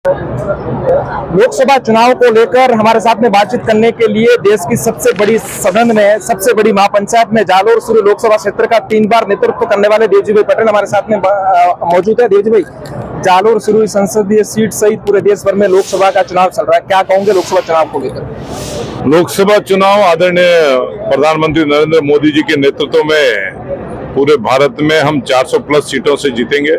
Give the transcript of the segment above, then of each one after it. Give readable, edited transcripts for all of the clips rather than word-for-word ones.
लोकसभा चुनाव को लेकर हमारे साथ में बातचीत करने के लिए देश की सबसे बड़ी सदन में, सबसे बड़ी महापंचायत में जालोर सुरू लोकसभा क्षेत्र का 3 बार नेतृत्व करने वाले देवजी भाई पटेल हमारे साथ में मौजूद है। देवजी भाई, जालोर सुरू संसदीय सीट सहित पूरे देश भर में लोकसभा का चुनाव चल रहा है, क्या कहोगे लोकसभा चुनाव को लेकर? लोकसभा चुनाव आदरणीय प्रधानमंत्री नरेंद्र मोदी जी के नेतृत्व में पूरे भारत में हम 400 प्लस सीटों से जीतेंगे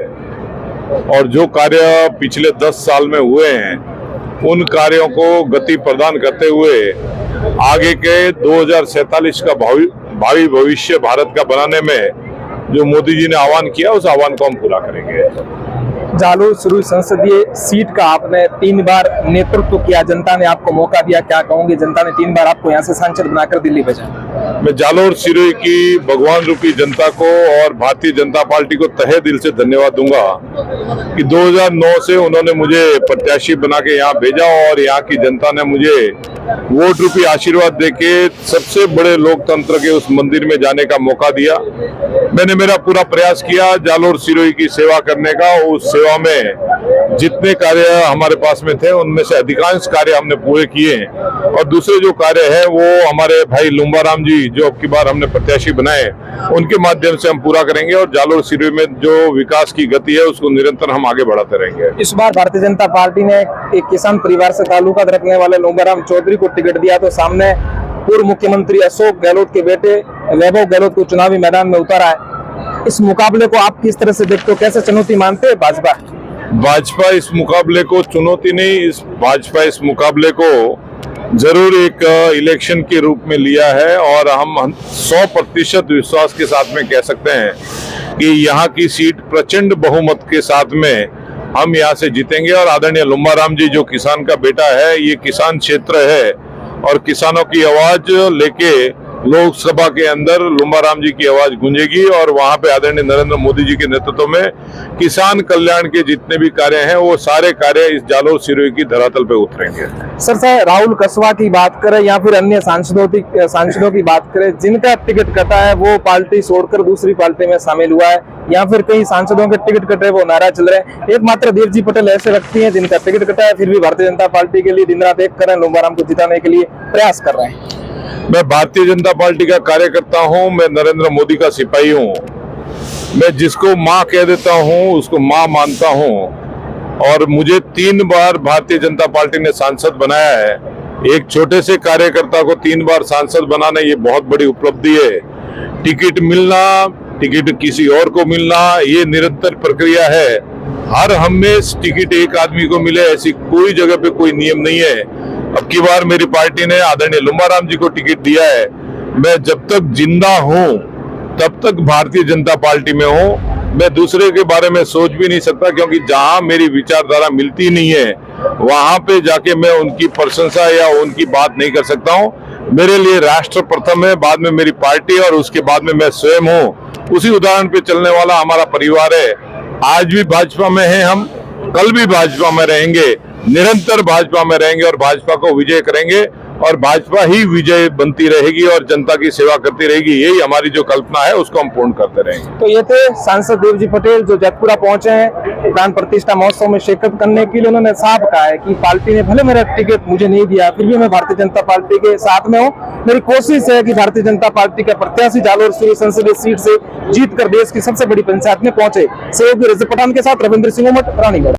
और जो कार्य पिछले 10 साल में हुए हैं उन कार्यों को गति प्रदान करते हुए आगे के 2047 का भावी भविष्य भारत का बनाने में जो मोदी जी ने आह्वान किया उस आह्वान को हम पूरा करेंगे। जालोर सुरू संसदीय सीट का आपने 3 बार नेतृत्व किया, जनता ने आपको मौका दिया, क्या कहोगे? जनता ने 3 बार आपको यहाँ से सांसद बनाकर दिल्ली भेजा। मैं जालोर सिरोही की भगवान रूपी जनता को और भारतीय जनता पार्टी को तहे दिल से धन्यवाद दूंगा कि 2009 से उन्होंने मुझे प्रत्याशी बना के यहाँ भेजा और यहाँ की जनता ने मुझे वोट रूपी आशीर्वाद देके सबसे बड़े लोकतंत्र के उस मंदिर में जाने का मौका दिया। मैंने मेरा पूरा प्रयास किया जालोर सिरोही की सेवा करने का। उस सेवा में जितने कार्य हमारे पास में थे उनमें से अधिकांश कार्य हमने पूरे किए हैं और दूसरे जो कार्य है वो हमारे भाई लुम्बाराम जी जो अब की बार हमने प्रत्याशी बनाए उनके माध्यम से हम पूरा करेंगे और जालोर सिरोही में जो विकास की गति है उसको निरंतर हम आगे बढ़ाते रहेंगे। इस बार भारतीय जनता पार्टी ने एक किसान परिवार से ताल्लुकात रखने वाले लुम्बाराम चौधरी को टिकट दिया, तो सामने पूर्व मुख्यमंत्री अशोक गहलोत के बेटे वैभव गहलोत को चुनावी मैदान में उतारा है। इस मुकाबले को आप किस तरह से देखते हो, कैसे चुनौती मानते हैं भाजपा इस मुकाबले को चुनौती नहीं, भाजपा इस मुकाबले को जरूर एक इलेक्शन के रूप में लिया है और हम 100% विश्वास के साथ में कह सकते हैं कि यहाँ की सीट प्रचंड बहुमत के साथ में हम यहाँ से जीतेंगे। और आदरणीय लुम्बाराम जी जो किसान का बेटा है, ये किसान क्षेत्र है और किसानों की आवाज लेके लोकसभा के अंदर लुम्बाराम जी की आवाज गूंजेगी और वहां पे आदरणीय नरेंद्र मोदी जी के नेतृत्व में किसान कल्याण के जितने भी कार्य हैं वो सारे कार्य इस जालोर सिरोही की धरातल पे उतरेंगे। सर राहुल कसवा की बात करें या फिर अन्य सांसदों की बात करें, जिनका टिकट कटा है वो पार्टी छोड़कर दूसरी पार्टी में शामिल हुआ है या फिर कई सांसदों के टिकट कटे वो नाराज चल रहे हैं, एकमात्र देवजी पटेल ऐसे व्यक्ति हैं जिनका टिकट कटा है फिर भी भारतीय जनता पार्टी के लिए दिन रात एक कर रहे हैं, लुम्बाराम को जिताने के लिए प्रयास कर रहे हैं। मैं भारतीय जनता पार्टी का कार्यकर्ता हूं, मैं नरेंद्र मोदी का सिपाही हूं। मैं जिसको माँ कह देता हूं उसको माँ मानता हूं और मुझे 3 बार भारतीय जनता पार्टी ने सांसद बनाया है। एक छोटे से कार्यकर्ता को 3 बार सांसद बनाना ये बहुत बड़ी उपलब्धि है। टिकट मिलना, टिकट किसी और को मिलना ये निरंतर प्रक्रिया है। हर हमेशा टिकट एक आदमी को मिले ऐसी कोई जगह पे कोई नियम नहीं है। अब की बार मेरी पार्टी ने आदरणीय लुम्बाराम जी को टिकट दिया है। मैं जब तक जिंदा हूं तब तक भारतीय जनता पार्टी में हूं। मैं दूसरे के बारे में सोच भी नहीं सकता क्योंकि जहां मेरी विचारधारा मिलती नहीं है वहां पे जाके मैं उनकी प्रशंसा या उनकी बात नहीं कर सकता हूं। मेरे लिए राष्ट्र प्रथम है, बाद में मेरी पार्टी और उसके बाद में मैं स्वयं हूं। उसी उदाहरण पे चलने वाला हमारा परिवार है। आज भी भाजपा में है हम, कल भी भाजपा में रहेंगे, निरंतर भाजपा में रहेंगे और भाजपा को विजय करेंगे और भाजपा ही विजय बनती रहेगी और जनता की सेवा करती रहेगी। यही हमारी जो कल्पना है उसको हम पूर्ण करते रहेंगे। तो ये थे सांसद देवजी पटेल जो जयपुरा पहुंचे हैं प्राण प्रतिष्ठा महोत्सव में शिरकत करने के लिए। उन्होंने साफ कहा है कि पार्टी ने भले मेरा टिकट मुझे नहीं दिया फिर भी मैं भारतीय जनता पार्टी के साथ में हूँ। मेरी कोशिश है कि भारतीय जनता पार्टी का प्रत्याशी जालोर सुरू संसदीय सीट से जीत कर देश की सबसे बड़ी पंचायत में पहुंचे। सहयोगी रजत पठान के साथ रविंद्र सिंह उमट, रानीगढ़।